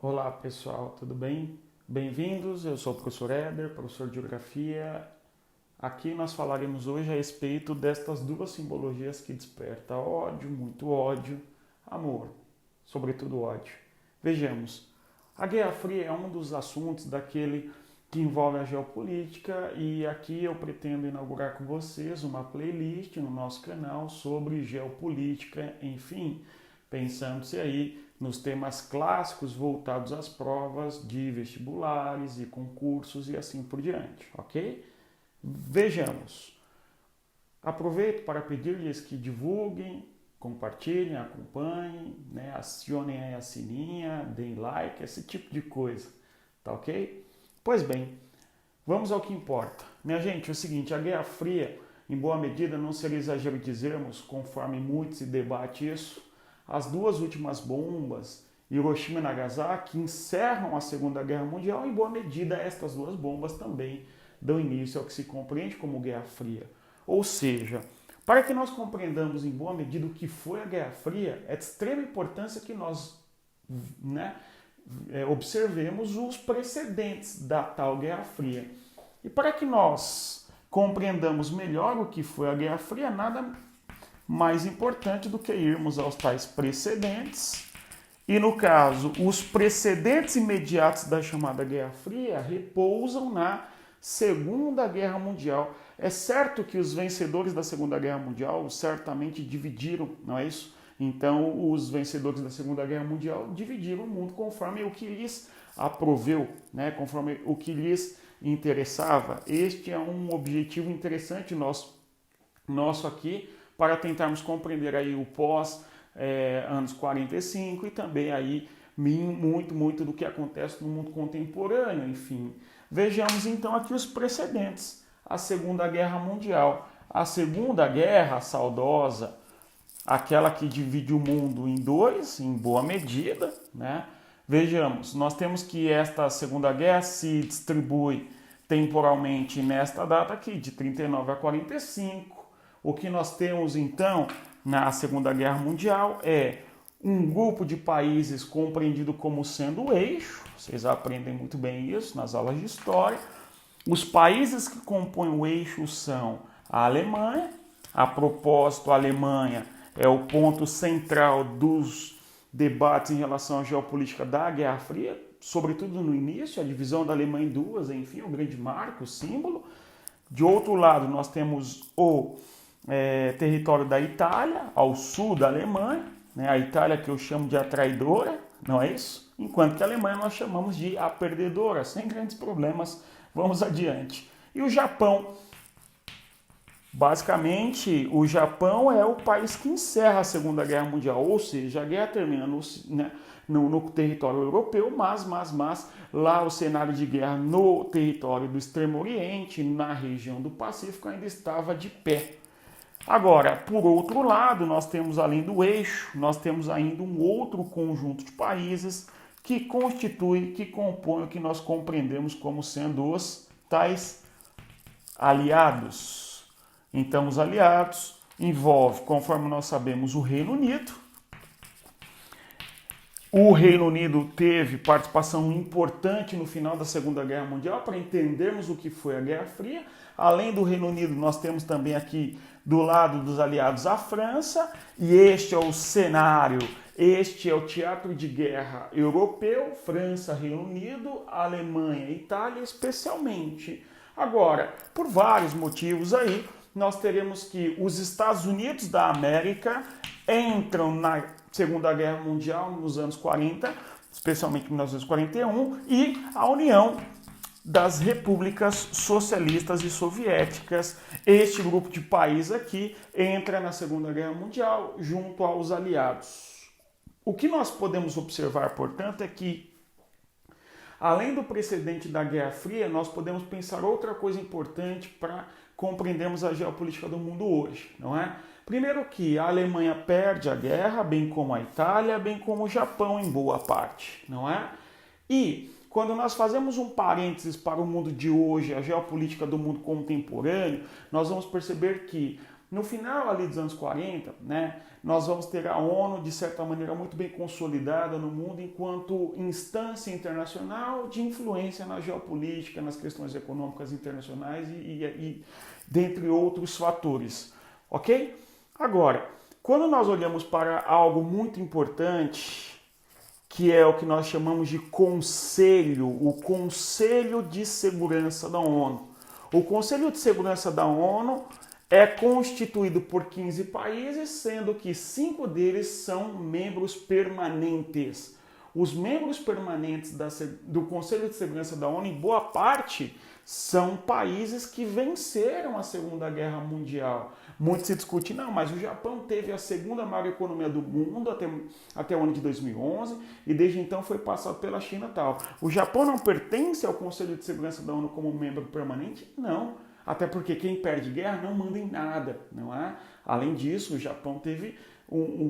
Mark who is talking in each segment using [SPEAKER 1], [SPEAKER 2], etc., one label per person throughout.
[SPEAKER 1] Olá pessoal, tudo bem? Bem-vindos, eu sou o professor Éder, professor de Geografia. Aqui nós falaremos hoje a respeito destas duas simbologias que despertam ódio, muito ódio, amor, sobretudo ódio. Vejamos, a Guerra Fria é um dos assuntos daquele que envolve a geopolítica e aqui eu pretendo inaugurar com vocês uma playlist no nosso canal sobre geopolítica, enfim, pensando-se aí nos temas clássicos voltados às provas de vestibulares e concursos e assim por diante, ok? Vejamos. Aproveito para pedir-lhes que divulguem, compartilhem, acompanhem, né? Acionem aí a sininha, deem like, esse tipo de coisa, tá ok? Pois bem, vamos ao que importa. Minha gente, é o seguinte, a Guerra Fria, em boa medida, não seria exagero dizermos, conforme muito se debate isso, as duas últimas bombas, Hiroshima e Nagasaki, encerram a Segunda Guerra Mundial. Em boa medida, estas duas bombas também dão início ao que se compreende como Guerra Fria. Ou seja, para que nós compreendamos em boa medida o que foi a Guerra Fria, é de extrema importância que nós, né, observemos os precedentes da tal Guerra Fria. E para que nós compreendamos melhor o que foi a Guerra Fria, nada mais importante do que irmos aos tais precedentes. E no caso, os precedentes imediatos da chamada Guerra Fria repousam na Segunda Guerra Mundial. É certo que os vencedores da Segunda Guerra Mundial certamente dividiram, não é isso? Então, os vencedores da Segunda Guerra Mundial dividiram o mundo conforme o que lhes aproveu, né? Conforme o que lhes interessava. Este é um objetivo interessante nosso aqui, para tentarmos compreender aí o pós anos 45 e também aí muito do que acontece no mundo contemporâneo, enfim. Vejamos então aqui os precedentes. A Segunda Guerra Mundial. A Segunda Guerra, saudosa, aquela que divide o mundo em dois, em boa medida, né? Vejamos, nós temos que esta Segunda Guerra se distribui temporalmente nesta data aqui, de 39 a 45. O que nós temos então na Segunda Guerra Mundial é um grupo de países compreendido como sendo o eixo, vocês aprendem muito bem isso nas aulas de história. Os países que compõem o eixo são a Alemanha. A propósito, a Alemanha é o ponto central dos debates em relação à geopolítica da Guerra Fria, sobretudo no início, a divisão da Alemanha em duas, enfim, o grande marco, o símbolo. De outro lado, nós temos o território da Itália, ao sul da Alemanha, né? A Itália que eu chamo de a traidora, não é isso? Enquanto que a Alemanha nós chamamos de a perdedora, sem grandes problemas, vamos adiante. E o Japão, basicamente, o Japão é o país que encerra a Segunda Guerra Mundial, ou seja, a guerra termina no território europeu, mas lá o cenário de guerra no território do Extremo Oriente, na região do Pacífico, ainda estava de pé. Agora, por outro lado, nós temos além do eixo, nós temos ainda um outro conjunto de países que constitui, que compõe o que nós compreendemos como sendo os tais aliados. Então, os aliados envolvem, conforme nós sabemos, o Reino Unido. O Reino Unido teve participação importante no final da Segunda Guerra Mundial para entendermos o que foi a Guerra Fria. Além do Reino Unido, nós temos também aqui do lado dos aliados a França, e este é o cenário, este é o teatro de guerra europeu, França, Reino Unido, Alemanha, Itália especialmente. Agora, por vários motivos aí, nós teremos que os Estados Unidos da América entram na Segunda Guerra Mundial nos anos 40, especialmente em 1941, e a União das repúblicas socialistas e soviéticas. Este grupo de países aqui entra na Segunda Guerra Mundial junto aos aliados. O que nós podemos observar, portanto, é que, além do precedente da Guerra Fria, nós podemos pensar outra coisa importante para compreendermos a geopolítica do mundo hoje, não é? Primeiro que a Alemanha perde a guerra, bem como a Itália, bem como o Japão em boa parte, não é? E quando nós fazemos um parênteses para o mundo de hoje, a geopolítica do mundo contemporâneo, nós vamos perceber que No final ali dos anos 40, né, nós vamos ter a ONU, de certa maneira, muito bem consolidada no mundo enquanto instância internacional de influência na geopolítica, nas questões econômicas internacionais e dentre outros fatores. Ok? Agora, quando nós olhamos para algo muito importante, que é o que nós chamamos de Conselho, o Conselho de Segurança da ONU. O Conselho de Segurança da ONU é constituído por 15 países, sendo que 5 deles são membros permanentes. Os membros permanentes do Conselho de Segurança da ONU, em boa parte, são países que venceram a Segunda Guerra Mundial. Muito se discute, não, mas o Japão teve a segunda maior economia do mundo até o ano de 2011 e desde então foi passado pela China e tal. O Japão não pertence ao Conselho de Segurança da ONU como membro permanente? Não. Até porque quem perde guerra não manda em nada, não é? Além disso, o Japão teve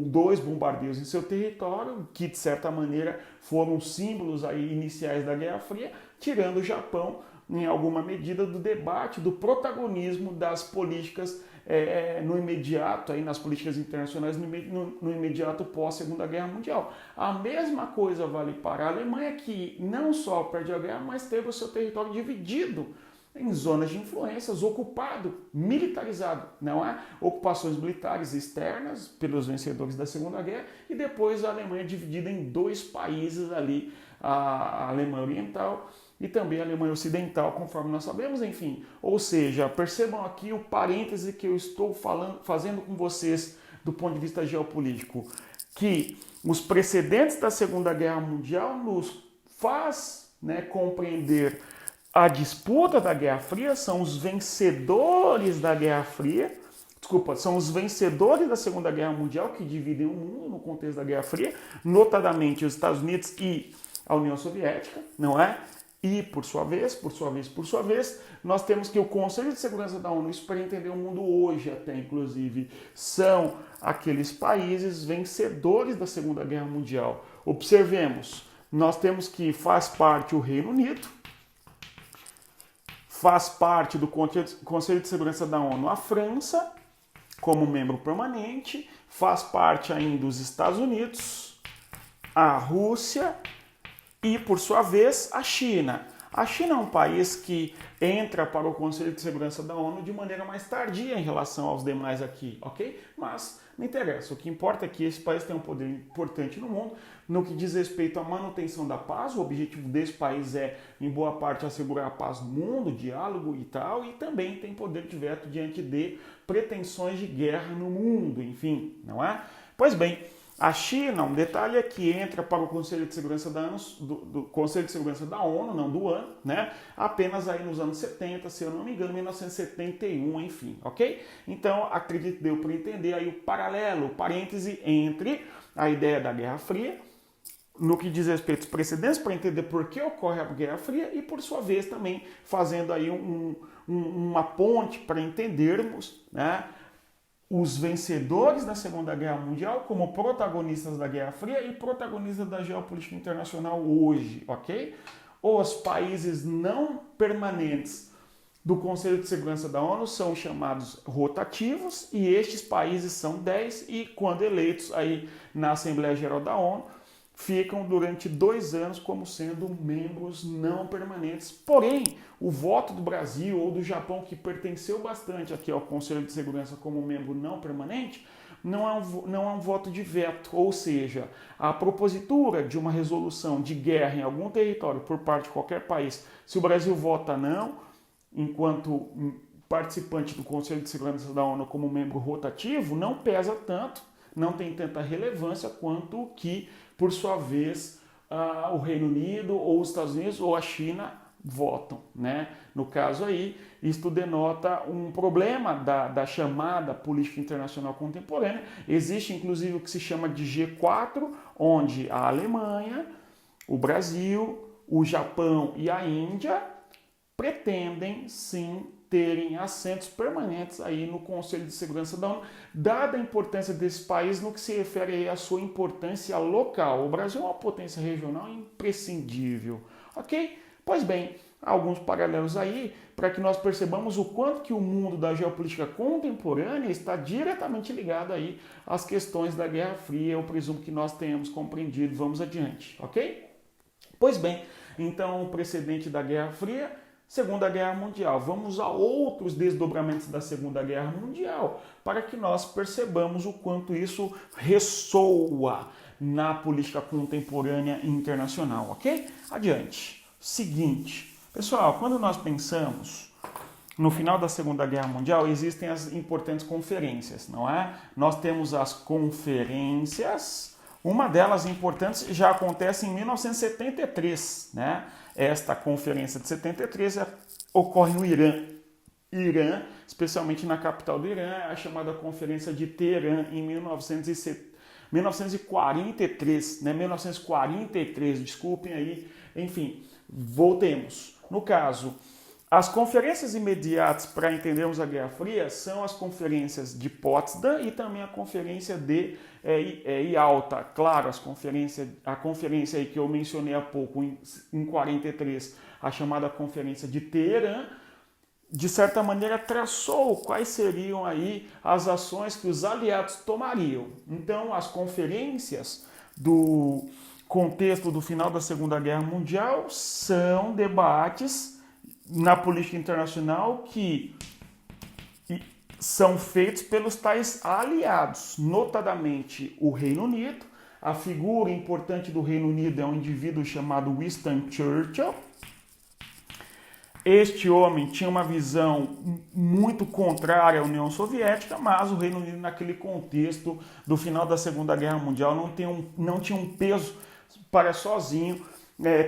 [SPEAKER 1] dois bombardeios em seu território, que de certa maneira foram símbolos aí iniciais da Guerra Fria, tirando o Japão, em alguma medida, do debate, do protagonismo das políticas no imediato, aí, nas políticas internacionais, no imediato pós-Segunda Guerra Mundial. A mesma coisa vale para a Alemanha, que não só perde a guerra, mas teve o seu território dividido em zonas de influências, ocupado, militarizado, não é? Ocupações militares externas pelos vencedores da Segunda Guerra e depois a Alemanha dividida em 2 países ali, a Alemanha Oriental e também a Alemanha Ocidental, conforme nós sabemos, enfim. Ou seja, percebam aqui o parêntese que eu estou fazendo com vocês do ponto de vista geopolítico, que os precedentes da Segunda Guerra Mundial nos faz, né, compreender a disputa da Guerra Fria, são os vencedores da Guerra Fria, são os vencedores da Segunda Guerra Mundial que dividem o mundo no contexto da Guerra Fria, notadamente os Estados Unidos e a União Soviética, não é? E, por sua vez, nós temos que o Conselho de Segurança da ONU, isso para entender o mundo hoje até, inclusive, são aqueles países vencedores da Segunda Guerra Mundial. Observemos, nós temos que faz parte o Reino Unido, faz parte do Conselho de Segurança da ONU a França, como membro permanente, faz parte ainda os Estados Unidos, a Rússia e, por sua vez, a China. A China é um país que entra para o Conselho de Segurança da ONU de maneira mais tardia em relação aos demais aqui, ok? Mas não interessa, o que importa é que esse país tem um poder importante no mundo, no que diz respeito à manutenção da paz. O objetivo desse país é, em boa parte, assegurar a paz no mundo, diálogo e tal, e também tem poder de veto diante de pretensões de guerra no mundo, enfim, não é? Pois bem, a China, um detalhe é que entra para o Conselho de Segurança da ONU, do Conselho de Segurança da ONU, não do ANO, né? Apenas aí nos anos 70, se eu não me engano, 1971, enfim, ok? Então, acredito que deu para entender aí o paralelo, o parêntese entre a ideia da Guerra Fria, no que diz respeito aos precedentes, para entender por que ocorre a Guerra Fria e, por sua vez, também fazendo aí uma ponte para entendermos, né, os vencedores da Segunda Guerra Mundial como protagonistas da Guerra Fria e protagonistas da geopolítica internacional hoje, ok? Os países não permanentes do Conselho de Segurança da ONU são chamados rotativos e estes países são 10 e, quando eleitos aí na Assembleia Geral da ONU, ficam durante 2 anos como sendo membros não permanentes. Porém, o voto do Brasil ou do Japão, que pertenceu bastante aqui ao Conselho de Segurança como membro não permanente, não é um voto de veto, ou seja, a propositura de uma resolução de guerra em algum território por parte de qualquer país, se o Brasil vota não, enquanto participante do Conselho de Segurança da ONU como membro rotativo, não pesa tanto, não tem tanta relevância quanto que, por sua vez, o Reino Unido ou os Estados Unidos ou a China votam, né? No caso aí, isto denota um problema da chamada política internacional contemporânea. Existe inclusive o que se chama de G4, onde a Alemanha, o Brasil, o Japão e a Índia pretendem sim terem assentos permanentes aí no Conselho de Segurança da ONU, dada a importância desse país no que se refere aí à sua importância local. O Brasil é uma potência regional imprescindível, ok? Pois bem, alguns paralelos aí para que nós percebamos o quanto que o mundo da geopolítica contemporânea está diretamente ligado aí às questões da Guerra Fria. Eu presumo que nós tenhamos compreendido. Vamos adiante, ok? Pois bem, então o precedente da Guerra Fria, Segunda Guerra Mundial. Vamos a outros desdobramentos da Segunda Guerra Mundial para que nós percebamos o quanto isso ressoa na política contemporânea e internacional, ok? Adiante. Seguinte, pessoal, quando nós pensamos no final da Segunda Guerra Mundial, existem as importantes conferências, não é? Nós temos as conferências, uma delas importante já acontece em 1973, né? Esta conferência de 73 ocorre no Irã, especialmente na capital do Irã, é a chamada Conferência de Teherã em 1943, né? 1943, desculpem aí, enfim, voltemos. No caso, as conferências imediatas para entendermos a Guerra Fria são as conferências de Potsdam e também a conferência de Yalta. Claro, a conferência aí que eu mencionei há pouco, em 43, a chamada Conferência de Teherã, de certa maneira traçou quais seriam aí as ações que os aliados tomariam. Então, as conferências do contexto do final da Segunda Guerra Mundial são debates na política internacional que são feitos pelos tais aliados, notadamente o Reino Unido. A figura importante do Reino Unido é um indivíduo chamado Winston Churchill. Este homem tinha uma visão muito contrária à União Soviética, mas o Reino Unido, naquele contexto do final da Segunda Guerra Mundial, não tinha um peso para sozinho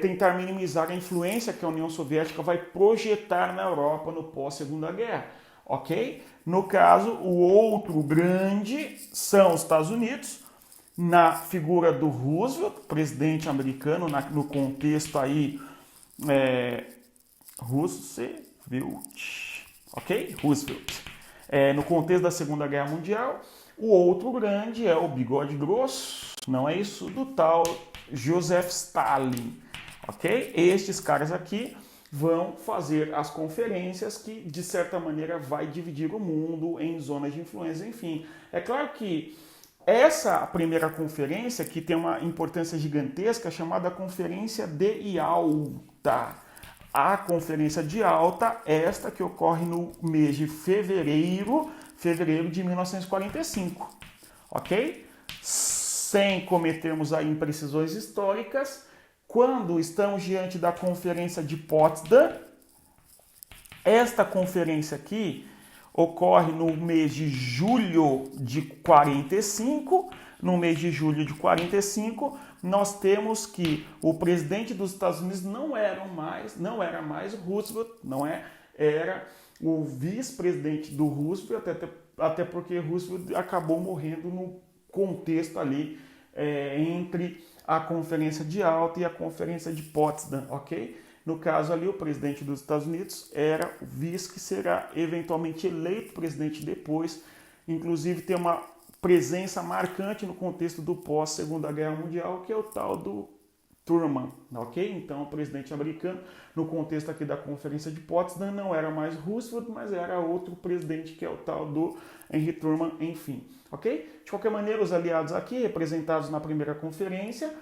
[SPEAKER 1] tentar minimizar a influência que a União Soviética vai projetar na Europa no pós-Segunda Guerra, ok? No caso, o outro grande são os Estados Unidos, na figura do Roosevelt, presidente americano, no contexto aí Roosevelt, ok? Roosevelt. No contexto da Segunda Guerra Mundial, o outro grande é o bigode grosso, não é isso? Do tal Joseph Stalin, ok? Estes caras aqui vão fazer as conferências que, de certa maneira, vai dividir o mundo em zonas de influência, enfim. É claro que essa primeira conferência, que tem uma importância gigantesca, é chamada Conferência de Yalta. A Conferência de Yalta, esta que ocorre no mês de fevereiro de 1945, ok? Sem cometermos aí imprecisões históricas, quando estamos diante da Conferência de Potsdam, esta conferência aqui ocorre no mês de julho de 45. No mês de julho de 45, nós temos que o presidente dos Estados Unidos não era mais Roosevelt, era o vice-presidente do Roosevelt, até porque Roosevelt acabou morrendo no contexto ali entre a Conferência de Yalta e a Conferência de Potsdam, ok? No caso ali, o presidente dos Estados Unidos era o vice, que será eventualmente eleito presidente depois. Inclusive tem uma presença marcante no contexto do pós-Segunda Guerra Mundial, que é o tal do Truman, ok? Então, o presidente americano, no contexto aqui da Conferência de Potsdam, não era mais Roosevelt, mas era outro presidente, que é o tal do Henry Truman, enfim, ok? De qualquer maneira, os aliados aqui, representados na primeira conferência,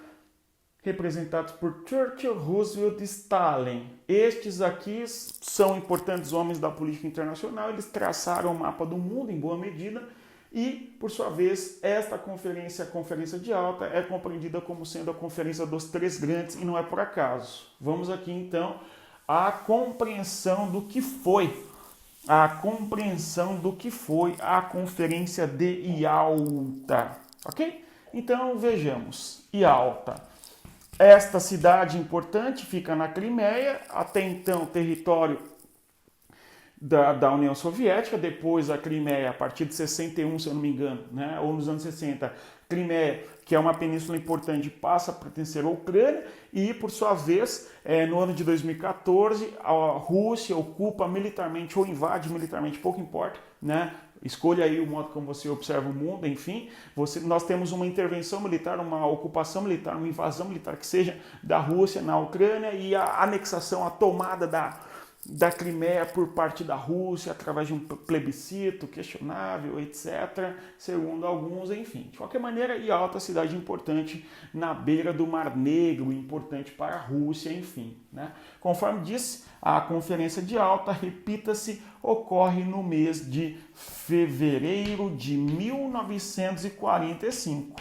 [SPEAKER 1] representados por Churchill, Roosevelt e Stalin. Estes aqui são importantes homens da política internacional, eles traçaram o mapa do mundo em boa medida e, por sua vez, esta conferência, a Conferência de Yalta, é compreendida como sendo a conferência dos três grandes e não é por acaso. Vamos aqui, então, à compreensão do que foi a Conferência de Yalta, ok? Então, vejamos, Yalta. Esta cidade importante fica na Crimeia, até então território da União Soviética. Depois a Crimeia, a partir de 61, se eu não me engano, né, ou nos anos 60, Crimeia, que é uma península importante, passa a pertencer à Ucrânia e, por sua vez, no ano de 2014, a Rússia ocupa militarmente ou invade militarmente, pouco importa, né? Escolha aí o modo como você observa o mundo, enfim. Nós temos uma intervenção militar, uma ocupação militar, uma invasão militar que seja da Rússia na Ucrânia e a anexação, a tomada da Crimeia por parte da Rússia através de um plebiscito questionável, etc., segundo alguns, enfim. De qualquer maneira, Yalta, cidade importante na beira do Mar Negro, importante para a Rússia, enfim. Né? Conforme disse, a Conferência de Yalta, repita-se, ocorre no mês de fevereiro de 1945.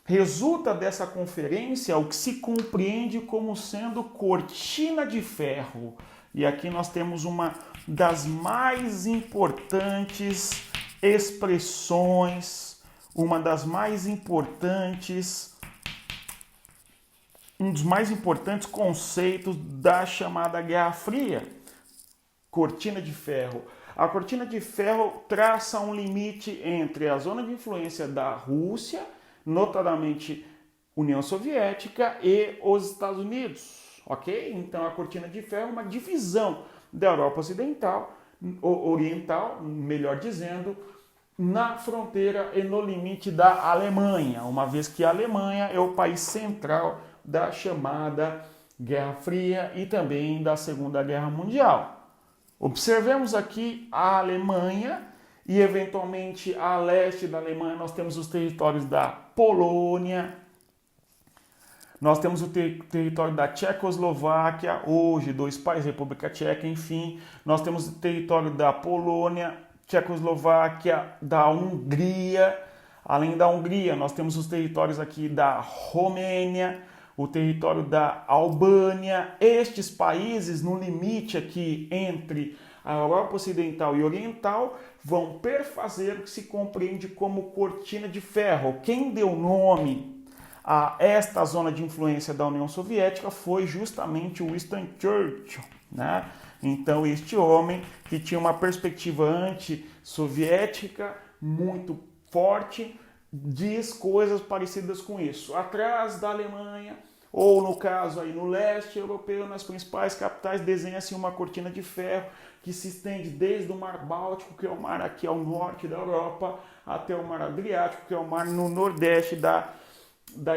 [SPEAKER 1] Resulta dessa conferência o que se compreende como sendo cortina de ferro. E aqui nós temos uma das mais importantes expressões, um dos mais importantes conceitos da chamada Guerra Fria. Cortina de ferro. A cortina de ferro traça um limite entre a zona de influência da Rússia, notadamente União Soviética, e os Estados Unidos. Ok? Então a cortina de ferro é uma divisão da Europa Oriental, melhor dizendo, na fronteira e no limite da Alemanha, uma vez que a Alemanha é o país central da chamada Guerra Fria e também da Segunda Guerra Mundial. Observemos aqui a Alemanha e, eventualmente, a leste da Alemanha nós temos os territórios da Polônia, nós temos o território da Tchecoslováquia, hoje dois países, República Tcheca, enfim. Nós temos o território da Polônia, Tchecoslováquia, da Hungria. Além da Hungria, nós temos os territórios aqui da Romênia, o território da Albânia. Estes países, no limite aqui entre a Europa Ocidental e Oriental, vão perfazer o que se compreende como cortina de ferro. Quem deu nome a esta zona de influência da União Soviética foi justamente Winston Churchill, né? Então, este homem que tinha uma perspectiva anti-soviética muito forte, diz coisas parecidas com isso. Atrás da Alemanha, ou no caso aí no leste europeu, nas principais capitais, desenha-se uma cortina de ferro que se estende desde o Mar Báltico, que é o mar aqui ao norte da Europa, até o Mar Adriático, que é o mar no nordeste da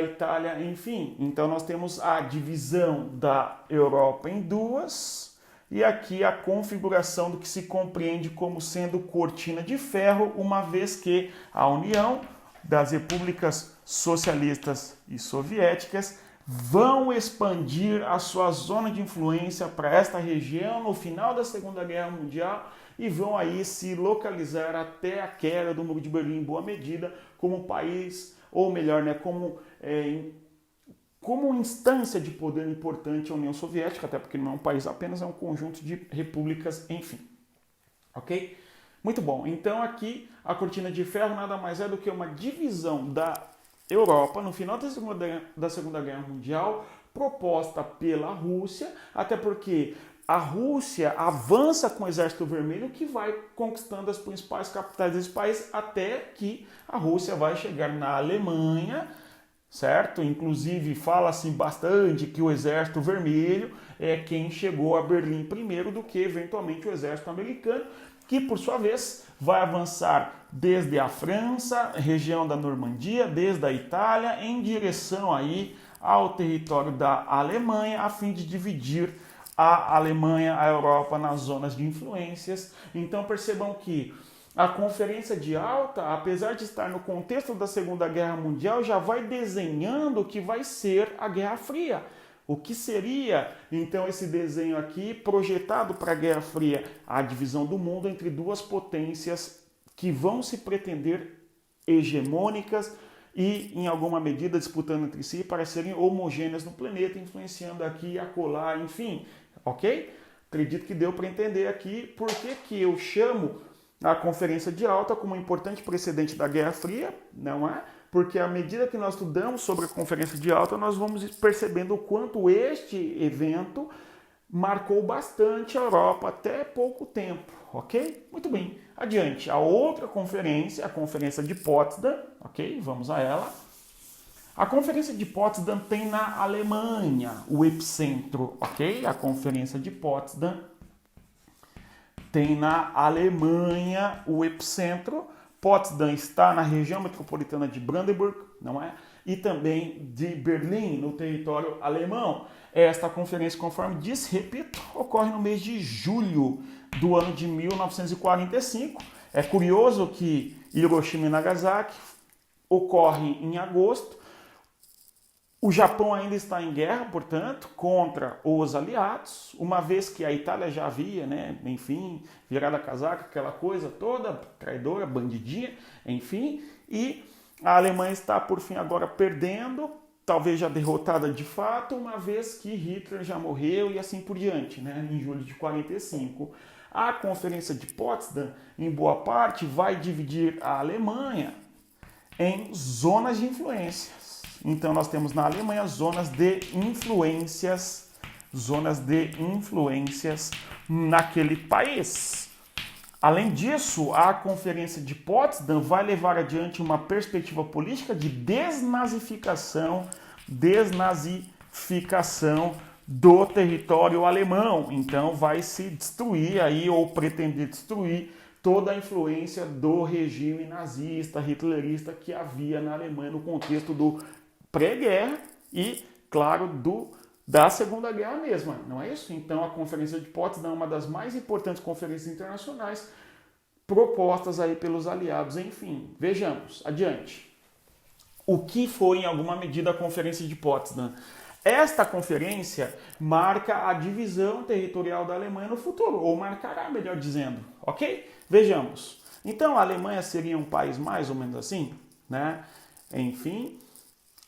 [SPEAKER 1] Itália, enfim. Então nós temos a divisão da Europa em duas e aqui a configuração do que se compreende como sendo cortina de ferro, uma vez que a União das Repúblicas Socialistas e Soviéticas vão expandir a sua zona de influência para esta região no final da Segunda Guerra Mundial e vão aí se localizar até a queda do Muro de Berlim em boa medida como país, ou melhor, né, como instância de poder importante a União Soviética, até porque não é um país apenas, é um conjunto de repúblicas, enfim. Ok? Muito bom. Então aqui a cortina de ferro nada mais é do que uma divisão da Europa no final da Segunda Guerra Mundial, proposta pela Rússia, até porque a Rússia avança com o Exército Vermelho que vai conquistando as principais capitais desse país até que a Rússia vai chegar na Alemanha, certo? Inclusive fala-se bastante que o Exército Vermelho é quem chegou a Berlim primeiro do que eventualmente o Exército Americano, que por sua vez vai avançar desde a França, região da Normandia, desde a Itália, em direção aí ao território da Alemanha, a fim de dividir a Alemanha, a Europa, nas zonas de influências. Então percebam que a Conferência de Yalta, apesar de estar no contexto da Segunda Guerra Mundial, já vai desenhando o que vai ser a Guerra Fria. O que seria, então, esse desenho aqui projetado para a Guerra Fria? A divisão do mundo entre duas potências que vão se pretender hegemônicas e, em alguma medida, disputando entre si para serem homogêneas no planeta, influenciando aqui, acolá, enfim. Ok? Acredito que deu para entender aqui por que eu chamo a Conferência de Yalta como um importante precedente da Guerra Fria, não é? Porque à medida que nós estudamos sobre a Conferência de Yalta, nós vamos percebendo o quanto este evento marcou bastante a Europa até pouco tempo, ok? Muito bem, adiante. A outra conferência, a Conferência de Potsdam, ok? Vamos a ela. A Conferência de Potsdam tem na Alemanha o epicentro, ok? A Conferência de Potsdam tem na Alemanha o epicentro. Potsdam está na região metropolitana de Brandenburg, não é? E também de Berlim, no território alemão. Esta conferência, conforme disse, repito, ocorre no mês de julho do ano de 1945. É curioso que Hiroshima e Nagasaki ocorrem em agosto. O Japão ainda está em guerra, portanto, contra os aliados, uma vez que a Itália já havia, enfim, virado a casaca, aquela coisa toda, traidora, bandidinha, enfim, e a Alemanha está, por fim, agora perdendo, talvez já derrotada de fato, uma vez que Hitler já morreu e assim por diante, em julho de 45. A Conferência de Potsdam, em boa parte, vai dividir a Alemanha em zonas de influência. Então nós temos na Alemanha zonas de influências naquele país. Além disso, a Conferência de Potsdam vai levar adiante uma perspectiva política de desnazificação do território alemão. Então vai se destruir aí, ou pretender destruir, toda a influência do regime nazista, hitlerista que havia na Alemanha no contexto do pré-guerra e, claro, da Segunda Guerra mesma, não é isso? Então a Conferência de Potsdam é uma das mais importantes conferências internacionais propostas aí pelos aliados. Enfim, vejamos, adiante. O que foi, em alguma medida, a Conferência de Potsdam? Esta conferência marca a divisão territorial da Alemanha no futuro, ou marcará, melhor dizendo, ok? Vejamos. Então a Alemanha seria um país mais ou menos assim, Enfim,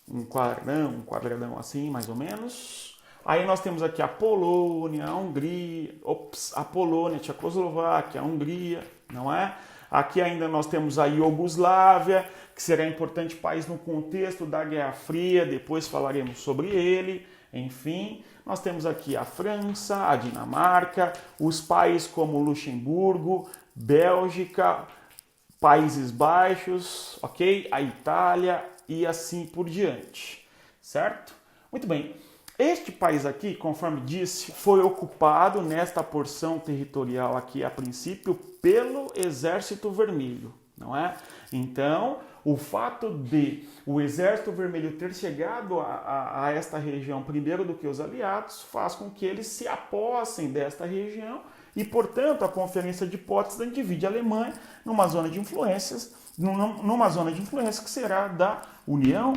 [SPEAKER 1] um quadradão assim, mais ou menos. Aí nós temos aqui a Polônia, a Hungria, a Polônia, a Tchecoslováquia, a Hungria, não é? Aqui ainda nós temos a Iugoslávia, que será importante país no contexto da Guerra Fria, depois falaremos sobre ele. Enfim, nós temos aqui a França, a Dinamarca, os países como Luxemburgo, Bélgica, Países Baixos, ok? A Itália e assim por diante, certo? Muito bem. Este país aqui, conforme disse, foi ocupado nesta porção territorial aqui, a princípio, pelo Exército Vermelho, não é? Então, o fato de o Exército Vermelho ter chegado a esta região primeiro do que os aliados faz com que eles se apossem desta região e, portanto, a Conferência de Potsdam divide a Alemanha numa zona de influências que será da União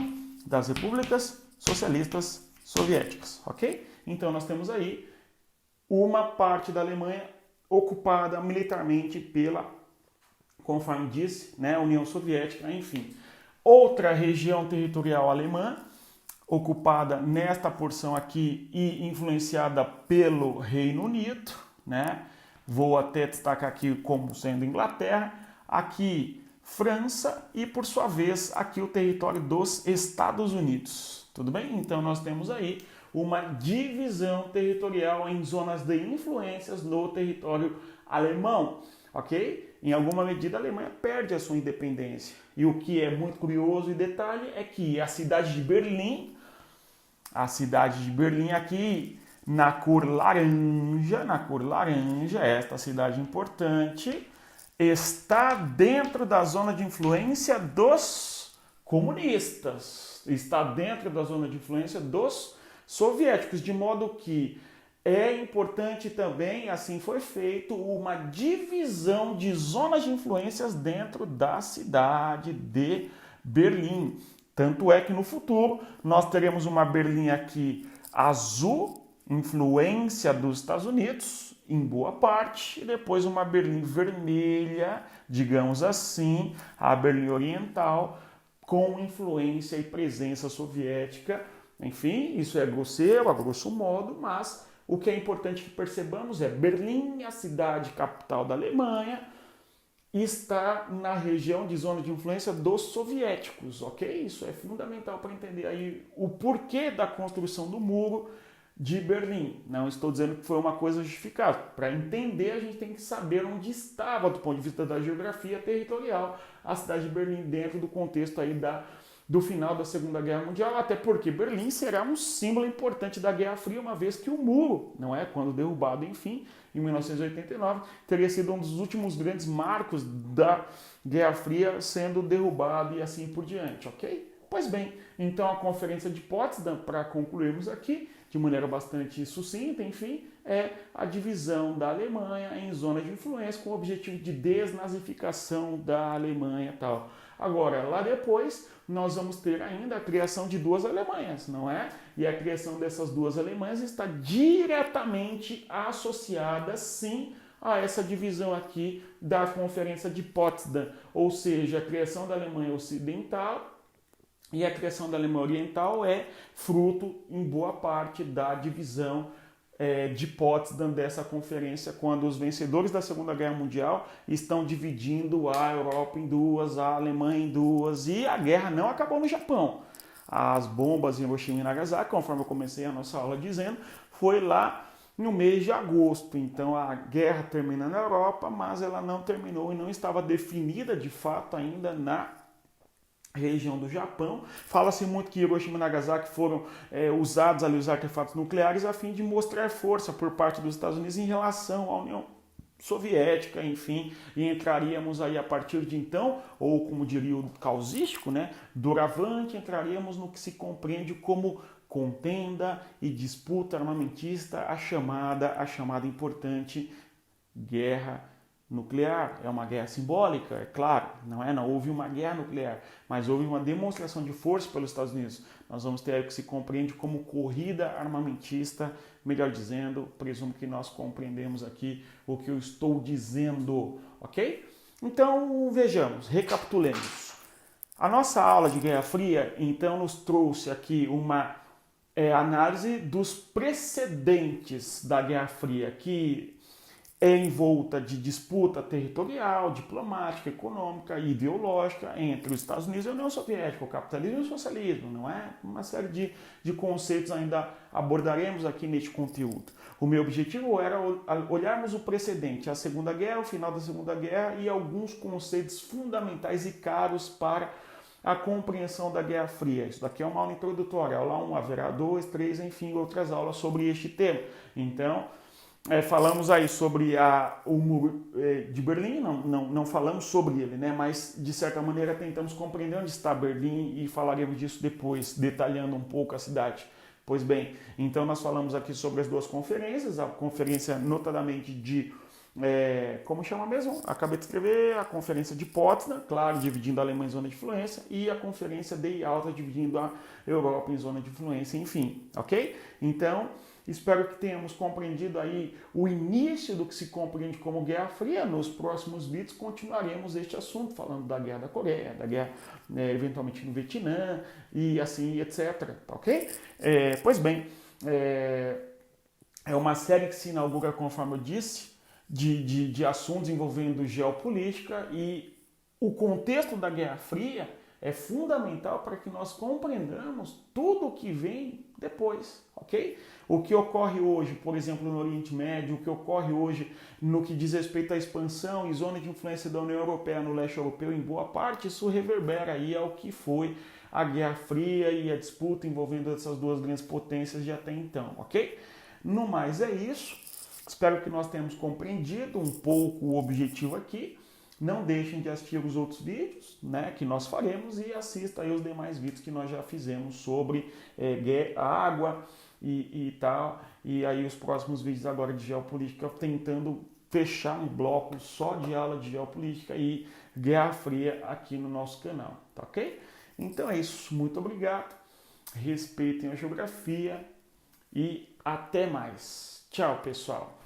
[SPEAKER 1] das Repúblicas Socialistas Soviéticas, ok? Então nós temos aí uma parte da Alemanha ocupada militarmente pela, conforme disse, União Soviética, enfim. Outra região territorial alemã, ocupada nesta porção aqui e influenciada pelo Reino Unido, Vou até destacar aqui como sendo Inglaterra, aqui França e, por sua vez, aqui o território dos Estados Unidos. Tudo bem? Então nós temos aí uma divisão territorial em zonas de influências no território alemão, ok? Em alguma medida a Alemanha perde a sua independência. E o que é muito curioso e detalhe é que a cidade de Berlim aqui na cor laranja, esta cidade importante, está dentro da zona de influência dos comunistas, está dentro da zona de influência dos soviéticos, de modo que é importante também, assim foi feito, uma divisão de zonas de influências dentro da cidade de Berlim. Tanto é que no futuro nós teremos uma Berlim aqui azul, influência dos Estados Unidos, em boa parte, e depois uma Berlim vermelha, digamos assim, a Berlim Oriental, com influência e presença soviética. Enfim, isso é grosseiro, a grosso modo, mas o que é importante que percebamos é Berlim, a cidade capital da Alemanha, está na região de zona de influência dos soviéticos, ok? Isso é fundamental para entender aí o porquê da construção do muro de Berlim. Não estou dizendo que foi uma coisa justificada. Para entender, a gente tem que saber onde estava, do ponto de vista da geografia territorial, a cidade de Berlim dentro do contexto aí do final da Segunda Guerra Mundial, até porque Berlim será um símbolo importante da Guerra Fria, uma vez que o muro, não é, quando derrubado, enfim, em 1989, teria sido um dos últimos grandes marcos da Guerra Fria sendo derrubado e assim por diante, ok? Pois bem, então a Conferência de Potsdam, para concluirmos aqui, de maneira bastante sucinta, enfim, é a divisão da Alemanha em zonas de influência com o objetivo de desnazificação da Alemanha e tal. Agora, lá depois, nós vamos ter ainda a criação de duas Alemanhas, não é? E a criação dessas duas Alemanhas está diretamente associada, sim, a essa divisão aqui da Conferência de Potsdam, ou seja, a criação da Alemanha Ocidental e a criação da Alemanha Oriental é fruto, em boa parte, da divisão de Potsdam dessa conferência, quando os vencedores da Segunda Guerra Mundial estão dividindo a Europa em duas, a Alemanha em duas, e a guerra não acabou no Japão. As bombas em Hiroshima e Nagasaki, conforme eu comecei a nossa aula dizendo, foi lá no mês de agosto. Então a guerra termina na Europa, mas ela não terminou e não estava definida de fato ainda na região do Japão. Fala-se muito que Hiroshima e Nagasaki foram usados ali os artefatos nucleares a fim de mostrar força por parte dos Estados Unidos em relação à União Soviética, enfim, e entraríamos aí a partir de então, ou como diria o causístico, né, doravante, entraríamos no que se compreende como contenda e disputa armamentista, a chamada importante guerra nuclear. É uma guerra simbólica, é claro, não houve uma guerra nuclear, mas houve uma demonstração de força pelos Estados Unidos. Nós vamos ter o que se compreende como corrida armamentista, melhor dizendo, presumo que nós compreendemos aqui o que eu estou dizendo, ok? Então, vejamos, recapitulemos. A nossa aula de Guerra Fria, então, nos trouxe aqui uma análise dos precedentes da Guerra Fria, que é envolta de disputa territorial, diplomática, econômica e ideológica entre os Estados Unidos e a União Soviética, o capitalismo e o socialismo, não é? Uma série de conceitos ainda abordaremos aqui neste conteúdo. O meu objetivo era olharmos o precedente, a Segunda Guerra, o final da Segunda Guerra e alguns conceitos fundamentais e caros para a compreensão da Guerra Fria. Isso daqui é uma aula introdutória, aula 1, haverá 2, 3, enfim, outras aulas sobre este tema. Então, falamos aí sobre o muro de Berlim, não falamos sobre ele, né? Mas de certa maneira tentamos compreender onde está Berlim e falaremos disso depois, detalhando um pouco a cidade. Pois bem, então nós falamos aqui sobre as duas conferências, a conferência notadamente de, como chama mesmo? Acabei de escrever, a conferência de Potsdam, claro, dividindo a Alemanha em zona de influência, e a conferência de Yalta, dividindo a Europa em zona de influência, enfim, ok? Então, espero que tenhamos compreendido aí o início do que se compreende como Guerra Fria. Nos próximos vídeos continuaremos este assunto, falando da Guerra da Coreia, da guerra eventualmente no Vietnã e assim, etc. Ok? Pois bem, é uma série que se inaugura, conforme eu disse, de assuntos envolvendo geopolítica, e o contexto da Guerra Fria é fundamental para que nós compreendamos tudo o que vem depois, ok? O que ocorre hoje, por exemplo, no Oriente Médio, o que ocorre hoje no que diz respeito à expansão e zona de influência da União Europeia no leste europeu, em boa parte, isso reverbera aí ao que foi a Guerra Fria e a disputa envolvendo essas duas grandes potências de até então, ok? No mais é isso. Espero que nós tenhamos compreendido um pouco o objetivo aqui. Não deixem de assistir os outros vídeos, né, que nós faremos, e assista aí os demais vídeos que nós já fizemos sobre água e tal. E aí os próximos vídeos agora de geopolítica, tentando fechar um bloco só de aula de geopolítica e Guerra Fria aqui no nosso canal, tá ok? Então é isso, muito obrigado, respeitem a geografia e até mais. Tchau, pessoal!